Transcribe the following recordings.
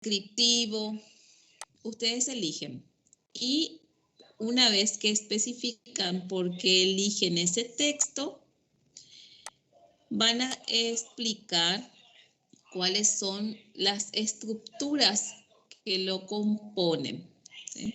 descriptivo, ustedes eligen. Y una vez que especifican por qué eligen ese texto, van a explicar cuáles son las estructuras que lo componen, ¿sí?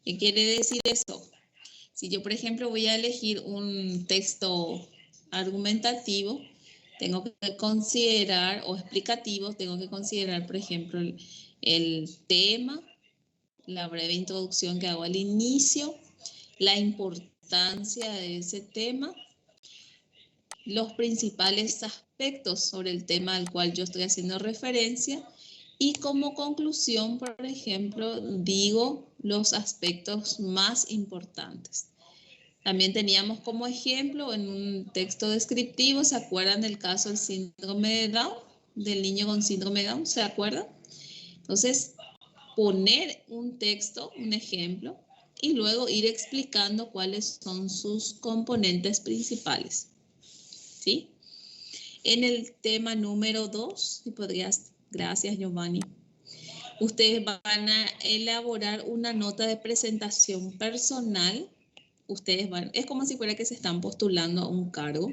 ¿Qué quiere decir eso? Si yo, por ejemplo, voy a elegir un texto argumentativo, tengo que considerar, o explicativo, tengo que considerar, por ejemplo, el tema, la breve introducción que hago al inicio, la importancia de ese tema, los principales aspectos sobre el tema al cual yo estoy haciendo referencia y como conclusión, por ejemplo, digo los aspectos más importantes. También teníamos como ejemplo en un texto descriptivo, ¿se acuerdan del caso del síndrome de Down? Del niño con síndrome de Down, ¿se acuerdan? Entonces, poner un texto, un ejemplo, y luego ir explicando cuáles son sus componentes principales, ¿sí? En el tema número 2, si podrías, gracias Giovanni, ustedes van a elaborar una nota de presentación personal. Ustedes van, es como si fuera que se están postulando a un cargo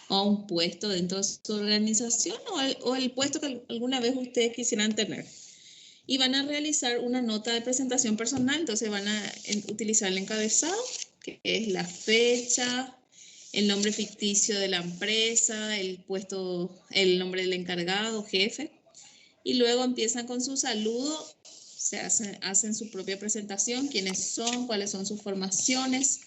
o a un puesto dentro de su organización o el puesto que alguna vez ustedes quisieran tener. Y van a realizar una nota de presentación personal, entonces van a utilizar el encabezado, que es la fecha, el nombre ficticio de la empresa, el puesto, el nombre del encargado, jefe, y luego empiezan con su saludo, hacen su propia presentación, quiénes son, cuáles son sus formaciones,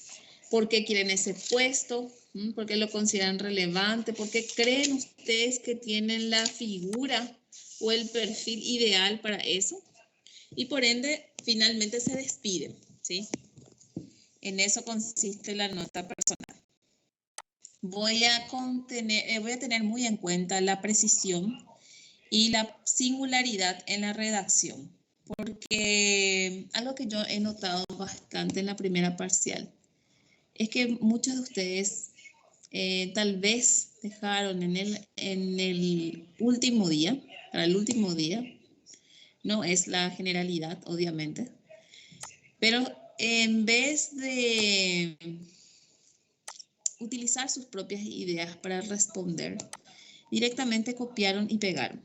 por qué quieren ese puesto, por qué lo consideran relevante, por qué creen ustedes que tienen la figura o el perfil ideal para eso, y por ende finalmente se despiden, ¿sí? En eso consiste la nota personal. Voy a tener muy en cuenta la precisión y la singularidad en la redacción, porque algo que yo he notado bastante en la primera parcial es que muchos de ustedes tal vez dejaron en el último día, para el último día, no es la generalidad, obviamente, pero en vez de utilizar sus propias ideas para responder, directamente copiaron y pegaron.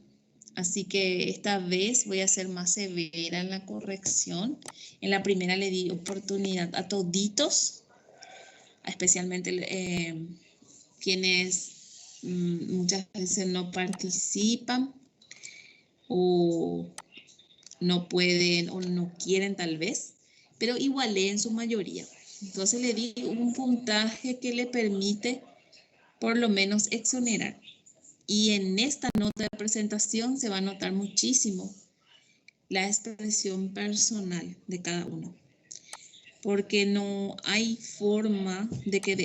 Así que esta vez voy a ser más severa en la corrección. En la primera le di oportunidad a toditos, especialmente quienes muchas veces no participan o no pueden o no quieren tal vez, pero igualé en su mayoría. Entonces le di un puntaje que le permite por lo menos exonerar. Y en esta nota de presentación se va a notar muchísimo la expresión personal de cada uno, porque no hay forma de que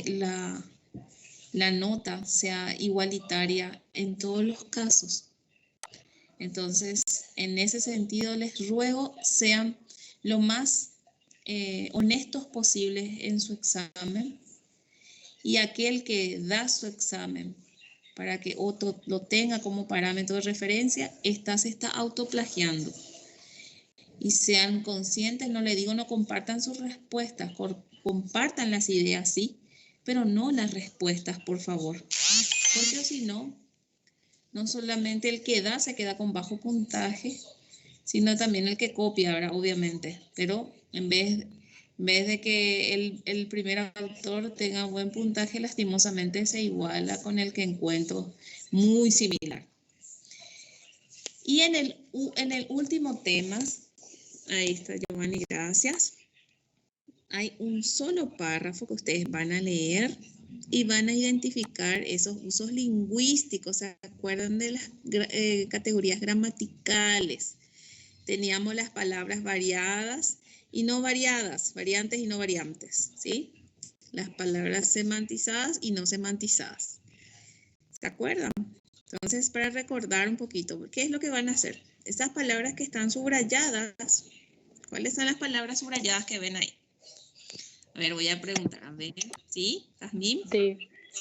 la nota sea igualitaria en todos los casos. Entonces, en ese sentido, les ruego sean lo más honestos posibles en su examen, y aquel que da su examen para que otro lo tenga como parámetro de referencia, se está autoplagiando. Y sean conscientes, no le digo no compartan sus respuestas, compartan las ideas, sí, pero no las respuestas, por favor. Porque si no, no solamente el que da se queda con bajo puntaje, sino también el que copia, ¿verdad? Obviamente. Pero en vez de que el primer autor tenga buen puntaje, lastimosamente se iguala con el que encuentro muy similar. Y en el último tema, ahí está Giovanni, gracias. Hay un solo párrafo que ustedes van a leer y van a identificar esos usos lingüísticos. ¿Se acuerdan de las categorías gramaticales? Teníamos las palabras variadas y no variadas, variantes y no variantes, ¿sí? Las palabras semantizadas y no semantizadas. ¿Se acuerdan? Entonces, para recordar un poquito, ¿qué es lo que van a hacer? Esas palabras que están subrayadas, ¿cuáles son las palabras subrayadas que ven ahí? A ver, voy a preguntar, a ver, ¿sí? ¿Jazmín?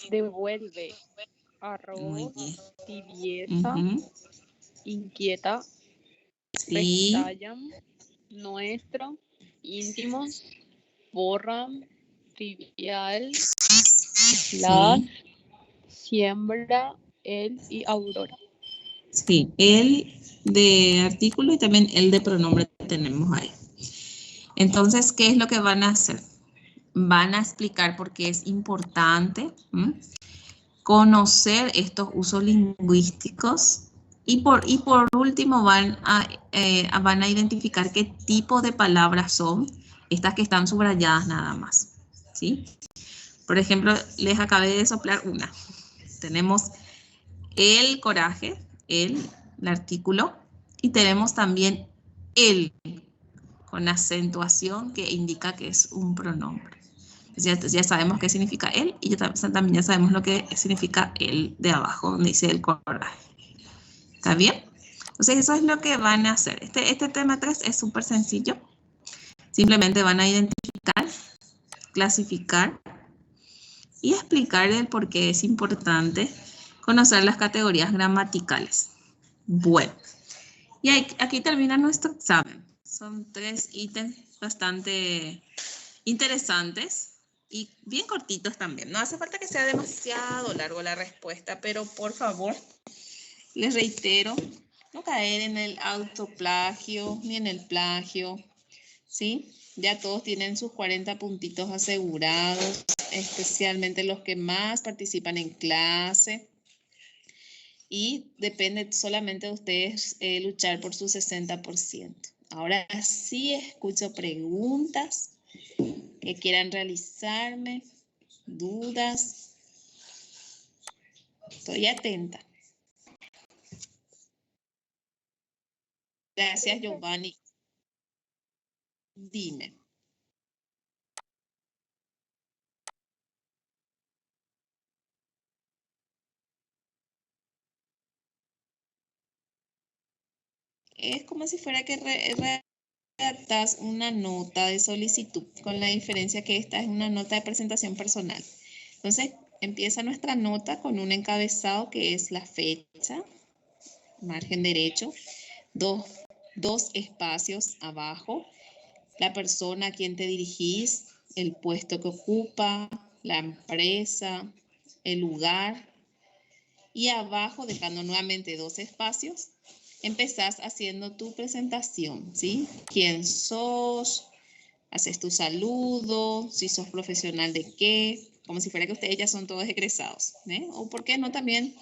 Devuelve, arroz, tibieza, inquieta, Sí, Estallan, nuestro, íntimos, borran, trivial, las, sí, siembra, el y aurora. sí. El de artículo y también el de pronombre tenemos ahí. Entonces, ¿qué es lo que van a hacer? Van a explicar por qué es importante conocer estos usos lingüísticos y por último van a identificar qué tipo de palabras son estas que están subrayadas nada más, ¿sí? Por ejemplo, les acabé de soplar una. Tenemos el coraje, el artículo, y tenemos también el, con acentuación que indica que es un pronombre. Ya sabemos qué significa él y también ya sabemos lo que significa el de abajo, donde dice el coraje. ¿Está bien? Entonces eso es lo que van a hacer. Este tema 3 es súper sencillo. Simplemente van a identificar, clasificar y explicar el por qué es importante conocer las categorías gramaticales. Bueno, y aquí termina nuestro examen. Son 3 ítems bastante interesantes y bien cortitos también. No hace falta que sea demasiado largo la respuesta, pero por favor, les reitero, no caer en el autoplagio ni en el plagio, ¿sí? Ya todos tienen sus 40 puntitos asegurados, especialmente los que más participan en clase. Y depende solamente de ustedes luchar por su 60%. Ahora sí escucho preguntas que quieran realizarme, dudas. Estoy atenta. Gracias, Giovanni. Dime. Es como si fuera que redactas una nota de solicitud, con la diferencia que esta es una nota de presentación personal. Entonces, empieza nuestra nota con un encabezado que es la fecha, margen derecho, dos espacios abajo, la persona a quien te dirigís, el puesto que ocupa, la empresa, el lugar, y abajo, dejando nuevamente 2 espacios, empezás haciendo tu presentación, ¿sí? ¿Quién sos? Haces tu saludo, si sos profesional de qué, como si fuera que ustedes ya son todos egresados, ¿eh? O por qué no también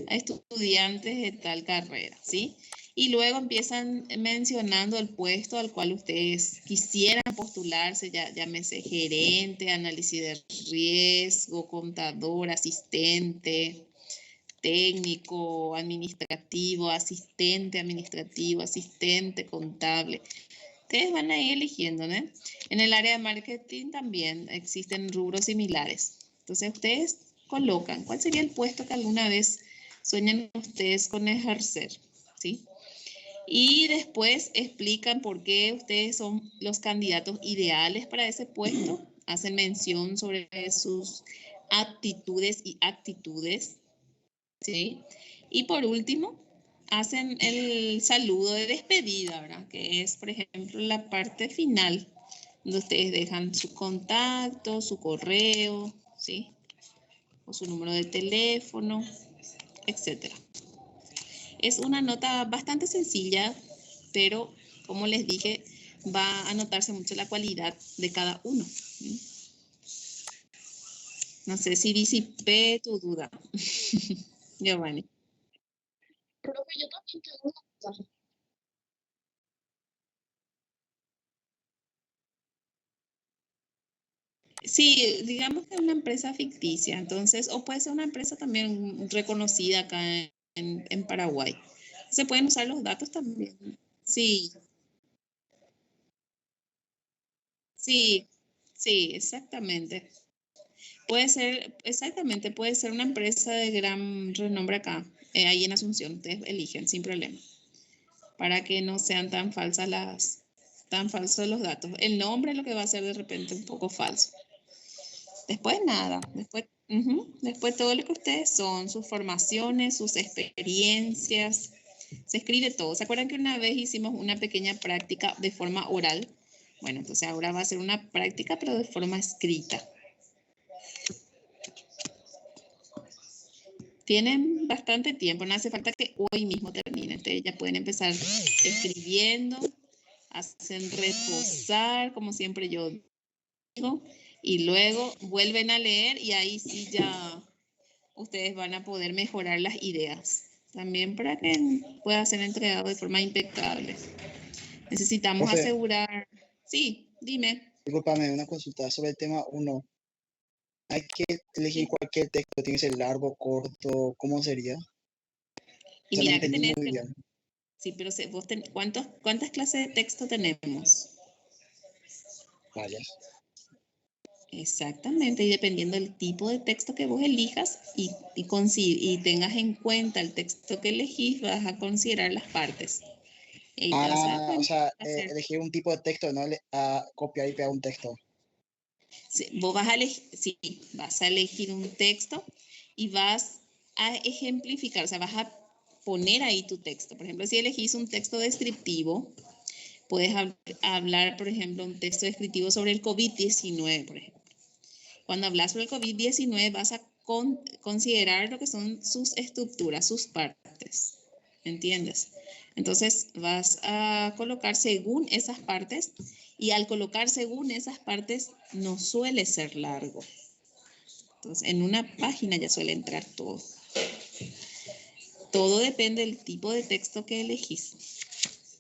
a estudiantes de tal carrera, ¿sí? Y luego empiezan mencionando el puesto al cual ustedes quisieran postularse, ya llámese gerente, análisis de riesgo, contador, asistente, técnico, administrativo, asistente contable. Ustedes van a ir eligiendo, ¿no? En el área de marketing también existen rubros similares. Entonces ustedes colocan cuál sería el puesto que alguna vez sueñan ustedes con ejercer, ¿sí? Y después explican por qué ustedes son los candidatos ideales para ese puesto. Hacen mención sobre sus aptitudes y actitudes, ¿sí? Y por último, hacen el saludo de despedida, ¿verdad? Que es, por ejemplo, la parte final, donde ustedes dejan su contacto, su correo, ¿sí? O su número de teléfono, etcétera. Es una nota bastante sencilla, pero como les dije, va a notarse mucho la cualidad de cada uno. No sé si disipé tu duda, Giovanni. Profe, yo también tengo una duda. Sí, digamos que es una empresa ficticia, entonces, o puede ser una empresa también reconocida acá en Paraguay. Se pueden usar los datos también. Sí, sí, sí, exactamente. Puede ser, exactamente, puede ser una empresa de gran renombre acá, ahí en Asunción, ustedes eligen sin problema, para que no sean tan falsos los datos. El nombre es lo que va a ser de repente un poco falso. Después nada, después todo lo que ustedes son, sus formaciones, sus experiencias, Se escribe todo. ¿Se acuerdan que una vez hicimos una pequeña práctica de forma oral? Bueno, entonces ahora va a ser una práctica, pero de forma escrita. Tienen bastante tiempo, no hace falta que hoy mismo terminen. Ustedes ya pueden empezar escribiendo, hacen reposar, como siempre yo digo, y luego vuelven a leer y ahí sí ya ustedes van a poder mejorar las ideas. También para que pueda ser entregado de forma impecable. Necesitamos Profe, asegurar... Sí, dime. discúlpame, una consulta sobre el tema uno. ¿Hay que elegir cualquier texto? ¿Tiene que ser largo, corto? ¿Cómo sería? O Y sea, no mira que entendí tenés... muy bien. Sí, pero ¿cuántas clases de texto tenemos? Varias. Exactamente, y dependiendo del tipo de texto que vos elijas y tengas en cuenta el texto que elegís, vas a considerar las partes. Y te vas a dar Ah, o cuenta sea, que va a ser... elegir un tipo de texto, no a copiar y pegar un texto. Sí, vos vas a elegir un texto y vas a ejemplificar, o sea, vas a poner ahí tu texto. Por ejemplo, si elegís un texto descriptivo, puedes hablar, por ejemplo, un texto descriptivo sobre el COVID-19, por ejemplo. Cuando hablas sobre el COVID-19 vas a considerar lo que son sus estructuras, sus partes, ¿entiendes? Entonces vas a colocar según esas partes y al colocar según esas partes no suele ser largo. Entonces en una página ya suele entrar todo. Todo depende del tipo de texto que elegís.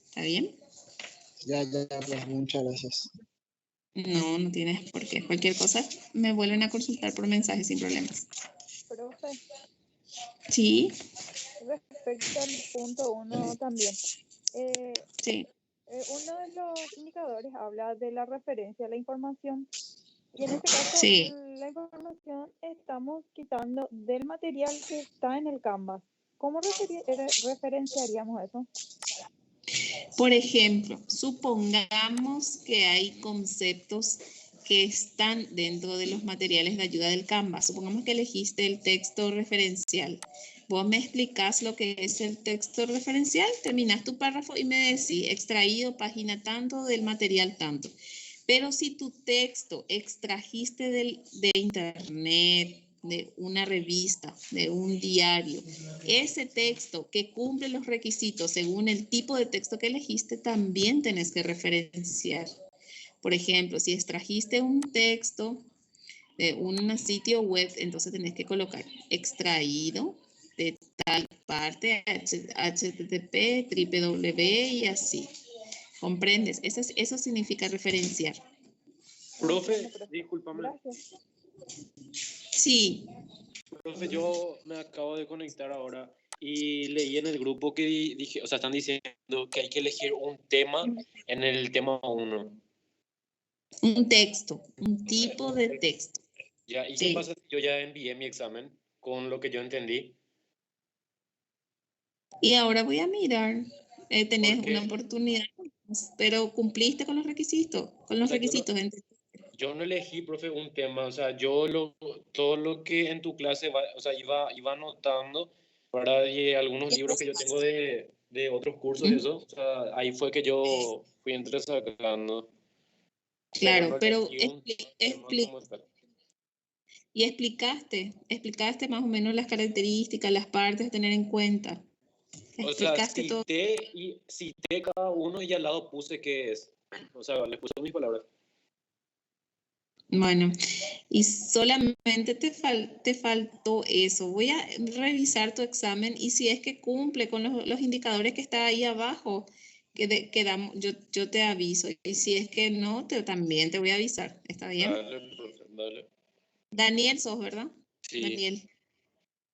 ¿Está bien? Ya, pues, muchas gracias. No, no tienes por qué. Cualquier cosa me vuelven a consultar por mensaje sin problemas. Profe, Sí, respecto al punto uno también. sí. Uno de los indicadores habla de la referencia a la información. Y en este caso, Sí. la información estamos quitando del material que está en el Canvas. ¿Cómo referenciaríamos eso? Por ejemplo, supongamos que hay conceptos que están dentro de los materiales de ayuda del Canvas. Supongamos que elegiste el texto referencial. Vos me explicás lo que es el texto referencial, terminás tu párrafo y me decís extraído página tanto del material tanto. Pero si tu texto extrajiste de internet, de una revista, de un diario, ese texto que cumple los requisitos según el tipo de texto que elegiste, también tenés que referenciar. Por ejemplo, si extrajiste un texto de un sitio web, entonces tenés que colocar extraído de tal parte, HTTP, www y así. ¿Comprendes? Eso significa referenciar. Entiendo, Profe, profe. discúlpame. Gracias. Sí, Profe, yo me acabo de conectar ahora y leí en el grupo que dije, o sea, están diciendo que hay que elegir un tema en el tema uno. un texto, un tipo de texto. Ya, ¿y qué Sí. pasa si yo ya envié mi examen con lo que yo entendí? Y ahora voy a mirar, tenés una Porque, oportunidad, pero cumpliste con los requisitos, o sea, yo no, gente. yo no elegí, profe, un tema, o sea, todo lo que en tu clase, o sea, iba anotando para algunos libros que yo tengo de otros cursos y Ujú. eso, o sea, ahí fue que yo fui entresacando, pero Claro, no pero elegí un tema como tal. y explicaste más o menos las características, las partes a tener en cuenta. O sea, Explicaste todo. cité cada uno y al lado puse qué es. O sea, le puse mis palabras. Bueno, y solamente te faltó eso. Voy a revisar tu examen y si es que cumple con los indicadores que está ahí abajo, yo te aviso. Y si es que no, también te voy a avisar. ¿Está bien? Dale, profe, dale. Daniel sos, ¿verdad? Sí.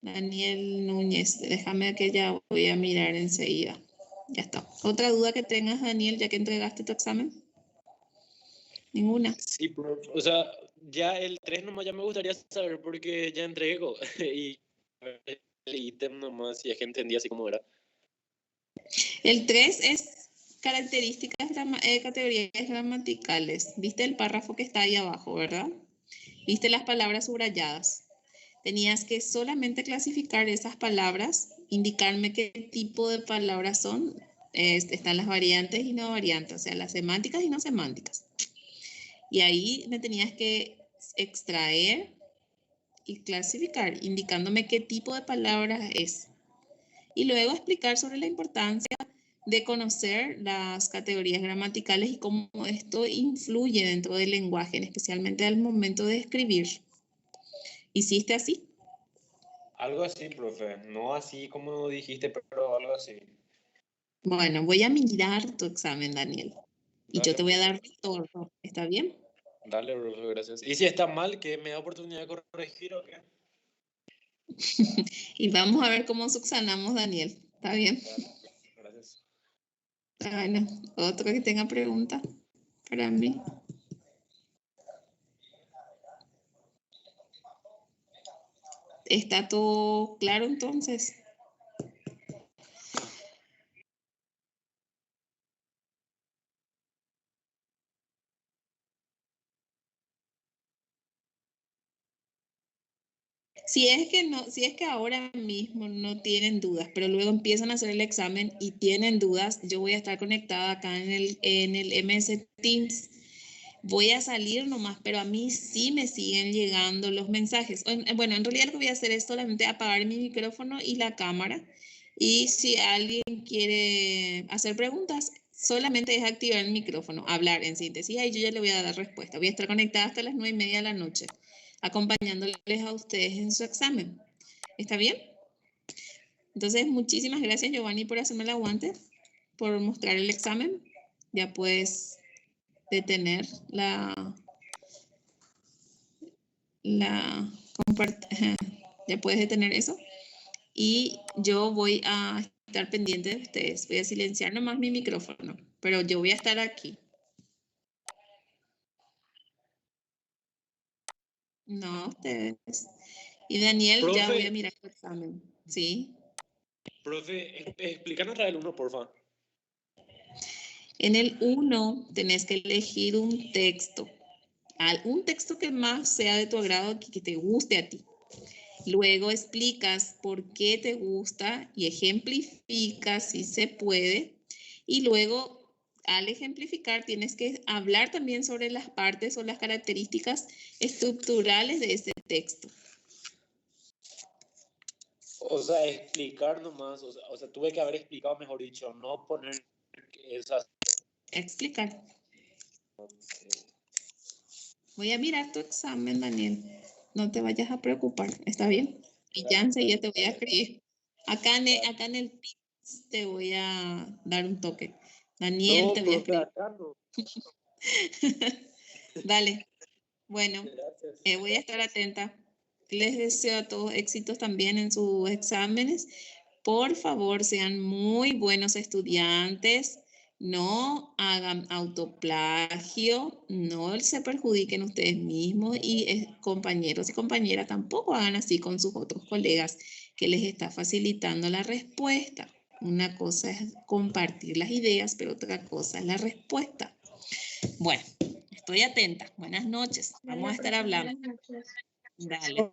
Daniel Núñez. Déjame que ya voy a mirar enseguida. Ya está. ¿Otra duda que tengas, Daniel, ya que entregaste tu examen? Ninguna. Sí, profe. O sea, ya el 3 nomás ya me gustaría saber porque ya entrego. Y el ítem nomás, si es que entendí así como era. El 3 es características, categorías gramaticales. ¿Viste el párrafo que está ahí abajo, verdad? ¿Viste las palabras subrayadas? tenías que solamente clasificar esas palabras, indicarme qué tipo de palabras son. Están las variantes y no variantes, o sea, las semánticas y no semánticas. Y ahí me tenías que extraer y clasificar, indicándome qué tipo de palabras es. Y luego explicar sobre la importancia de conocer las categorías gramaticales y cómo esto influye dentro del lenguaje, especialmente al momento de escribir. ¿Hiciste así? Algo así, profe. No así como dijiste, pero algo así. Bueno, voy a mirar tu examen, Daniel. Y yo Dale, te voy a profe. dar retorno. ¿Está bien? Dale, profe, gracias. Y si está mal, que me da oportunidad de corregir o qué. Y vamos a ver cómo subsanamos, Daniel. ¿Está bien? Dale, gracias. Bueno, otro que tenga pregunta para mí. ¿Está todo claro entonces? Si es que ahora mismo no tienen dudas, pero luego empiezan a hacer el examen y tienen dudas, yo voy a estar conectada acá en el MS Teams. Voy a salir nomás, pero a mí sí me siguen llegando los mensajes. Bueno, en realidad lo que voy a hacer es solamente apagar mi micrófono y la cámara. Y si alguien quiere hacer preguntas, solamente es activar el micrófono, hablar en síntesis, y yo ya le voy a dar respuesta. Voy a estar conectada hasta las 9:30 de la noche, acompañándoles a ustedes en su examen. ¿Está bien? Entonces, muchísimas gracias, Giovanni, por hacerme el aguante, por mostrar el examen. Ya puedes detener ya puedes detener eso. Y yo voy a estar pendiente de ustedes. Voy a silenciar nomás mi micrófono, pero yo voy a estar aquí. No, ustedes. Y Daniel, ya voy a Profe, mirar tu examen. ¿Sí? profe, explícanos otra vez el 1, por favor. En el 1 tenés que elegir un texto. Un texto que más sea de tu agrado, que te guste a ti. Luego explicas por qué te gusta y ejemplificas si se puede. Y luego, al ejemplificar, tienes que hablar también sobre las partes o las características estructurales de ese texto. O sea, explicar nomás, o sea, tuve que haber explicado, mejor dicho, no poner esas... Explicar. Voy a mirar tu examen, Daniel. No te vayas a preocupar, ¿está bien? Y ya enseguida te voy a escribir. Acá en el Teams te voy a dar un toque. Daniel, te No, voy a profe, escribir. acá no. Dale. Bueno, Gracias. voy a estar atenta. Les deseo a todos éxitos también en sus exámenes. Por favor, sean muy buenos estudiantes. No hagan autoplagio, no se perjudiquen ustedes mismos y compañeros y compañeras tampoco hagan así con sus otros colegas que les está facilitando la respuesta. Una cosa es compartir las ideas, pero otra cosa es la respuesta. Bueno, estoy atenta. Buenas noches. Vamos a estar hablando. Dale.